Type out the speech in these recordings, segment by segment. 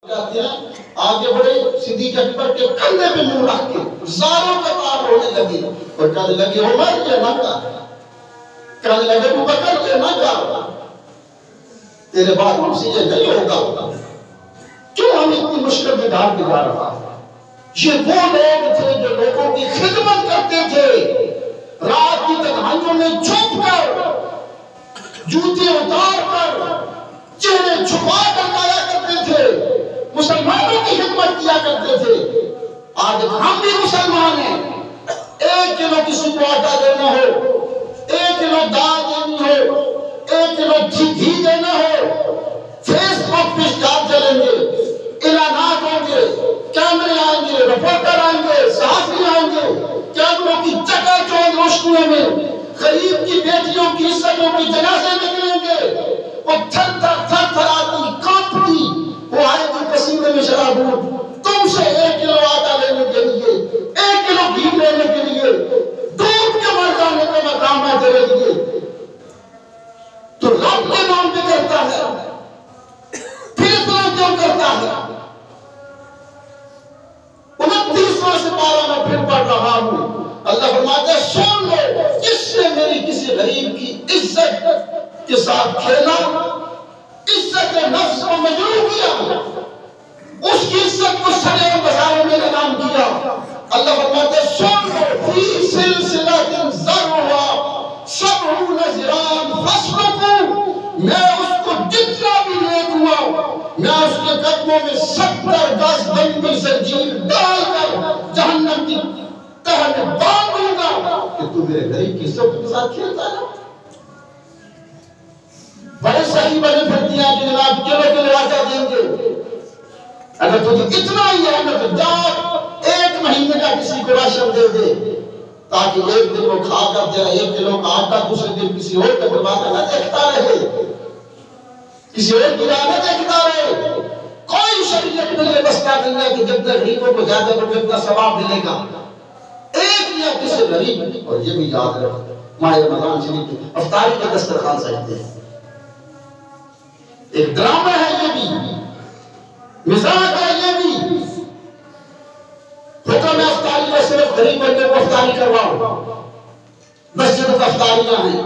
جاتے ہیں آگے بڑھے صدیق اکبر کے کندھے پہ منہ رکھ کے زاروں کا پار ہونے لگے اور کہنے لگے عمر یہ نہ کر، کہنے لگے ابو بکر یہ نہ کر، تیرے بعد ہم سے یہ نہیں ہوگا، کیوں ہم اتنی مشکل میں گھر گزار رہا ہے؟ یہ وہ لوگ تھے جو لوگوں کی خدمت کرتے تھے، رات کی تنہائیوں میں چھپ کر، جوتے اتار کر، چہرے چھپا کر لایا کرتے تھے، مسلمانوں کی خدمت کیا کرتے تھے۔ آج ہم بھی مسلمان ہیں، 1 کلو کسی کو آٹا دینا ہو، 1 کلو دال دینی ہو، 1 کلو گھی دینا ہو، فیس بک پہ اسٹار چلیں گے، اعلانات ہوں گے، کیمرے آئیں گے، رپورٹر آئیں گے، صحافی آئیں گے، کیمروں کی چکا چوند روشنیوں میں غریب کی بیٹیوں کی عزتوں کی جنازے نکلیں گے، وہ تھر تھر آتی کانپتی، وہ آئے گی پسینے میں شرابور تم سے 1 کلو آٹا لینے کے لیے، 1 کلو گھی لینے کے لیے، دودھ کے مر جانے کا مقام ہے تیرے لیے، تو رب کے نام پہ کرتا ہے، پھر اتنا کیوں کرتا ہے؟ 29واں سپارہ میں پھر پڑھ رہا ہوں، اللہ فرماتا ہے سن لو، جس نے میری کسی غریب کی عزت کے ساتھ کھیلا، عزت نفس کو مجروح کیا، اس کی عزت کو سڑے بازاروں میں نام کیا، اللہ فرماتا ہے سن لو، فی سلسلۃ ذرعھا 70 ذراعا فاسلکوہ، میں اس کو جتنا بھی نیک ہوا، میں اس کے قدموں میں 70 گز لمبی زنجیر ڈال کر جہنم کی تہ میں باندھ دوں گا کہ تو میرے غریب کی عزت کے ساتھ کھیلتا ہے۔ بڑے صحیح بنے پھرتی ہیں کہ جناب کلو آٹا دیں گے، اگر تجھے اتنا ہی ہے تو جا 1 مہینے کا کسی کو راشن دے دے، تاکہ 1 دن وہ کھا کر تیرا 1 کلو کا آٹا دوسرے دن کسی اور کا برباد نہ دیکھتا رہے، کسی اور کی راہ نہ دیکھتا رہے۔ کوئی شریعت میں یہ مسئلہ نہیں ہے کہ جتنے غریبوں کو زیادہ کو جتنا ثواب ملے گا، ایک یا کسی غریب، اور یہ بھی یاد رکھو ماہ رمضان شریف کی افطاری کا دسترخوان سجتے ہیں، ایک ڈرامہ ہے یہ بھی، مزاق ہے یہ بھی، حکم افطاری میں صرف غریب بندے کو افطاری کرواؤ، مسجد کا افطاریاں ہیں،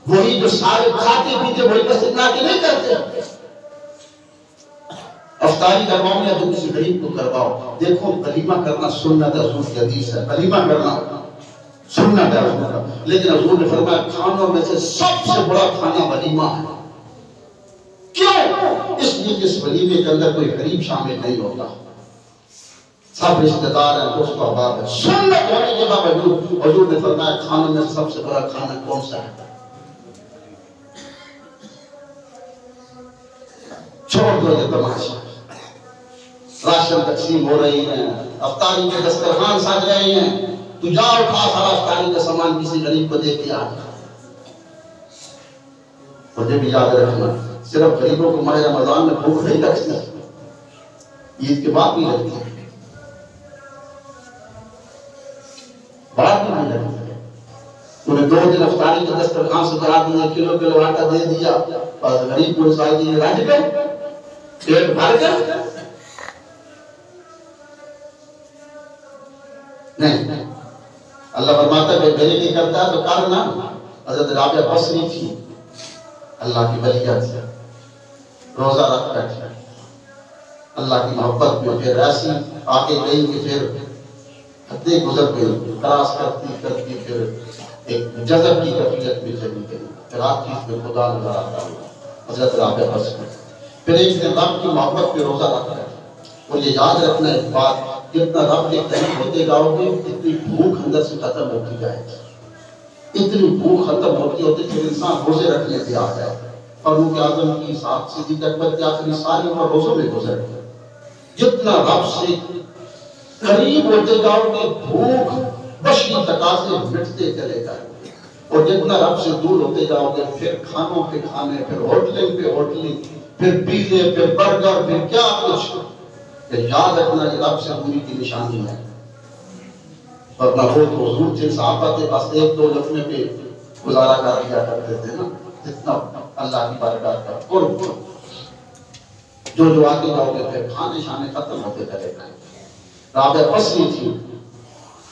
وہی جو سارے کھاتے پیتے وہی مسجد نہ کے نہیں کرتے، افطاری کرواؤ یا تو کسی غریب کو کرواؤ۔ دیکھو ولیمہ کرنا سنت ہے، حضور کی حدیث ہے، ولیمہ کرنا سنت ہے حضور کا، لیکن حضور نے فرمایا کھانوں میں سے سب سے بڑا کھانا ولیمہ ہے۔ کیوں؟ اس لیے کہ اس ولیمے کے اندر کوئی غریب شامل نہیں ہوتا، سب رشتہ دار ہیں، دوست احباب ہیں، سنت ہونے کے باوجود حضور نے فرمایا کھانوں میں سب سے بڑا کھانا کون سا ہے؟ چھوڑ دو یہ تماشا، راشن تقسیم ہو رہی ہیں، افطاری کے دسترخوان سج رہے ہیں، تو جا اٹھا سارا افطاری کا سامان کسی غریب کو دے کے آ جا۔ مجھے بھی یاد رکھنا، صرف غریبوں کو ماہ رمضان میں بھوک نہیں لگتی، عید کے بعد بھی لگتی ہے، بعد بھی نہیں لگتی ہے۔ انہیں 2 دن افطاری کے دسترخوان سجا دیے، کلو آٹا دے دیا، بس غریب کو رسائی دیے، رج گئے، پیٹ بھر گئے؟ نہیں، اللہ فرماتا ہے کہ میرے لیے کرتا ہے تو کرنا۔ حضرت رابعہ بصری تھی، اللہ کی ولیہ تھی، روزہ رکھ بیٹھی، اللہ کی محبت میں پھر ایسی آگے گئی کہ پھر حدیں گزر گئی، کراس کرتی کرتی پھر ایک جذب کی کیفیت میں چلی گئی، پھر آپ چیز میں خدا نظر آتا ہوا حضرت رابعہ بصری۔ پھر ایک دن رب کی محبت پہ روزہ رکھ بیٹھی، اور یہ یاد رکھنا ایک بات، جتنا رب کے قریب ہوتے جاؤ گے اتنی بھوک اندر سے ختم ہوتی جائے گی، اتنی بھوک ختم ہوتی ہوتی پھر انسان روزے رکھنے پہ آ جائے۔ فاروق اعظم کی ساتھ صدیق اکبر کی آخری ساری عمر روزوں میں گزر گئی۔ جتنا رب سے قریب ہوتے جاؤ گے بھوک بشری تقاضے مٹتے چلے جائیں گے، اور جتنا رب سے دور ہوتے جاؤ گے پھر کھانوں پہ کھانے، پھر ہوٹلنگ پہ ہوٹلنگ، پھر پیزے، پھر برگر، پھر کیا کچھ۔ کہ یاد رکھنا یہ رب سے دوری کی نشانی ہے، ورنہ وہ تو حضور جن صحابہ کے پاس 1-2 لقمے پہ گزارا کر لیا کرتے تھے نا، جتنا اللہ کی بارگاہ کا قرب۔ جو آگے جاؤ گے پھر کھانے شانے ختم ہوتے چلے گئے. رابعہ بصری تھی،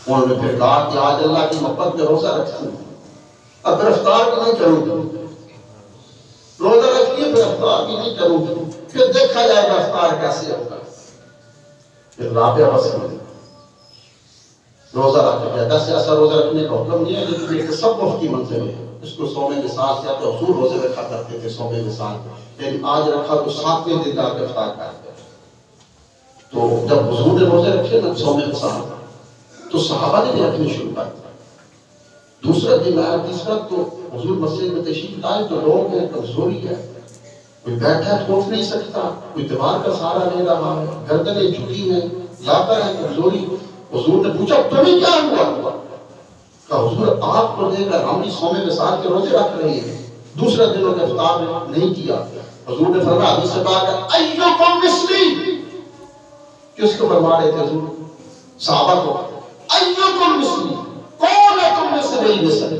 انہوں نے پھر کہا کہ آج اللہ کی محبت میں روزہ رکھتی ہوں، اب افطار بھی نہیں کروں گی، روزہ رکھیے پھر افطار بھی نہیں کروں گی، پھر دیکھا جائے گا افطار کیسے ہوگا. پھر رابعہ بصری روزہ رکھ گیا. ویسے ایسا روزہ رکھنے کا حکم نہیں ہے، لیکن یہ تصوف کی منزل ہے. اس کو صوم وصال سے آتے حضور روزے رکھا کرتے تھے صوم وصال، لیکن آج رکھا تو 7ویں دن جا کے افطار کر دیا. تو جب حضور نے روزے رکھے نا صوم وصال تو صحابہ نے بھی رکھنے شروع کر دیا. دوسرا دن آیا، تیسرا، تو حضور مسجد میں تشریف لائے تو لوگ ہیں کمزوری ہے، کوئی بیٹھا ہے تو اٹھ نہیں سکتا، کوئی دیوار کا سہارا لے رہا ہے، گردنیں جھکی ہیں، لاتا ہے کمزوری. حضور نے پوچھا تمہیں کیا ہوا؟ کہا حضور آپ کو دے کر ہم بھی صوم وصال کے روزے رکھ رہے ہیں، دوسرا دنوں کے افطار نہیں کیا. حضور نے فرمایا حدیث سے پاک ایکم مثلی، کس کو فرما رہے تھے حضور؟ صحابہ کو. ایکم مثلی، کون ہے تم میں سے میری مثل؟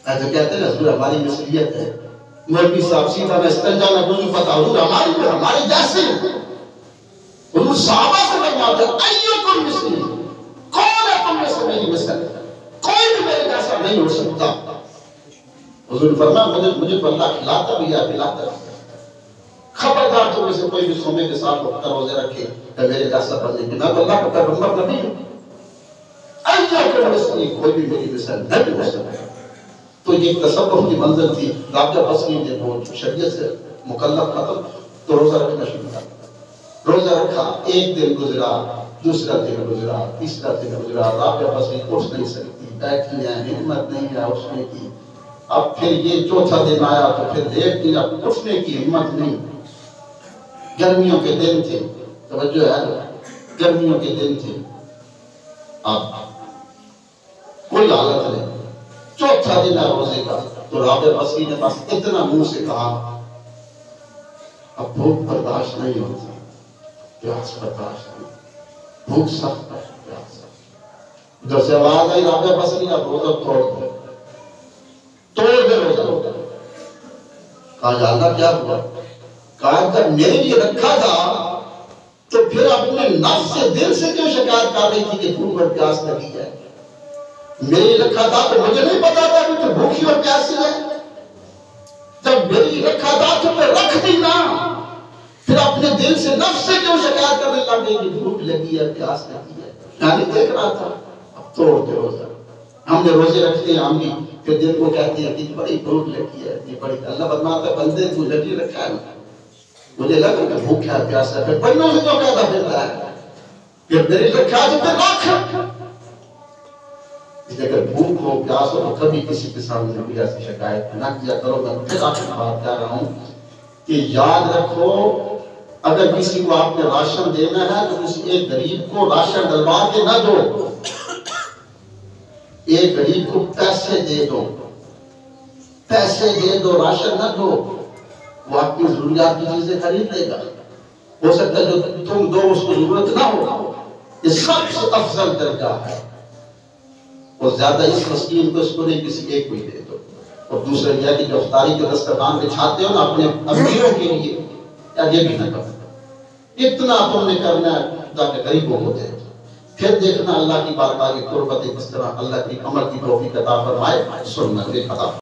ایسے کہتے ہیں حضور ہماری مثلیت ہے، مولوی صاحب سیدھا میں استنجا میں وضو پتا، حضور ہمارے جیسے حضور صحابہ سے فرماتے ہیں ایکم مثلی، کون ہے تم میں سے میری مثل؟ کوئی بھی میرے جیسا نہیں ہو سکتا. حضور نے فرمایا مجھے تو اللہ کھلاتا بھی ہے پلاتا بھی ہے، خبردار تم میں سے کوئی بھی صوم وصال کو روزے رکھے کہ میرے جیسا بننے کی، میں تو اللہ کا پیغمبر نبی ہوں. ایکم مثلی، کوئی بھی میری مثل نہیں ہو سکتا. تو یہ تصوف کی منزل تھی. رابعہ بصری نے وہ شریعت سے مکلف تھا تو روزہ رکھنا شروع کر. روزہ رکھا، ایک دن گزرا، دوسرا دن گزرا، تیسرا دن گزرا. رابعہ بصری اٹھ نہیں سکتی، بیٹھی ہیں، ہمت نہیں ہے اٹھنے کی. اب پھر یہ چوتھا دن آیا تو پھر لیٹ گئی، اب اٹھنے کی ہمت نہیں. گرمیوں کے دن تھے، توجہ ہے، گرمیوں کے دن تھے، اب کوئی حالت نہیں. چوتھا دن ہے روزے کا تو رابعہ بصری نے بس اتنا منہ سے کہا اب بھوک برداشت نہیں ہوتی، پیاس برداشت نہیں، بھوک سخت ہے، پیاس سخت. ادھر سے آواز آئی رابعہ بصری اب روزہ توڑ دے روزہ. کہا یا اللہ کیا ہوا؟ کہا جب میرے لیے رکھا تھا تو پھر اپنے نفس سے دل سے کیوں شکایت کر رہی تھی کہ بھوک اور پیاس لگی ہے؟ میری رکھا تھا تو مجھے نہیں پتا تھا کہ تو بھوکی اور پیاسی ہے. جب میری رکھا تھا تو پھر رکھ دی نا، پھر اپنے دل سے نفس سے کیوں شکایت کرنے لگ گئی کہ بھوک لگی ہے پیاس لگی ہے؟ یعنی دیکھ رہا تھا. اب توڑ دے روزہ. ہم نے روزے رکھتے ہیں، ہم بھی پھر دل کو کہتے ہیں کہ بڑی بھوک لگی ہے، یہ بڑی. اللہ فرماتا ہے بندے تو لگی رکھا ہے نا، مجھے لگا کہ بھوک ہے پیاس ہے، پھر بڑوں سے تو کہتا پھرتا ہے پھر میری رکھا تو پھر رکھ. اگر بھوک ہو پیاس ہو تو کبھی کسی کے سامنے بھی ایسی شکایت نہ کیا کرو. میں پھر آپ کو بات کہہ رہا ہوں کہ یاد رکھو اگر کسی کو آپ نے راشن دینا ہے تو کسی ایک غریب کو راشن ڈلوا کے نہ دو، ایک غریب کو پیسے دے دو، پیسے دے دو، راشن نہ دو. وہ آپ کی ضروریات کی چیزیں خرید لے گا. ہو سکتا ہے جو تم دو اس کو ضرورت نہ ہو. یہ سب سے افضل درجہ ہے. اور زیادہ اس مسکین کو اس کو نہیں، کسی ایک کو ہی دے دو. اور دوسرا یہ کہ جو افطاری کے دسترخوان بچھاتے ہو نا اپنے امیروں کے لیے، یا یہ بھی نہ کرو. اتنا تم نے کرنا ہے تاکہ غریبوں کو دے دو. پھر دیکھنا اللہ کی بارگاہ کی قربت کس طرح اللہ کی عمل کی توفیق عطا فرمائے. سننا دیکھا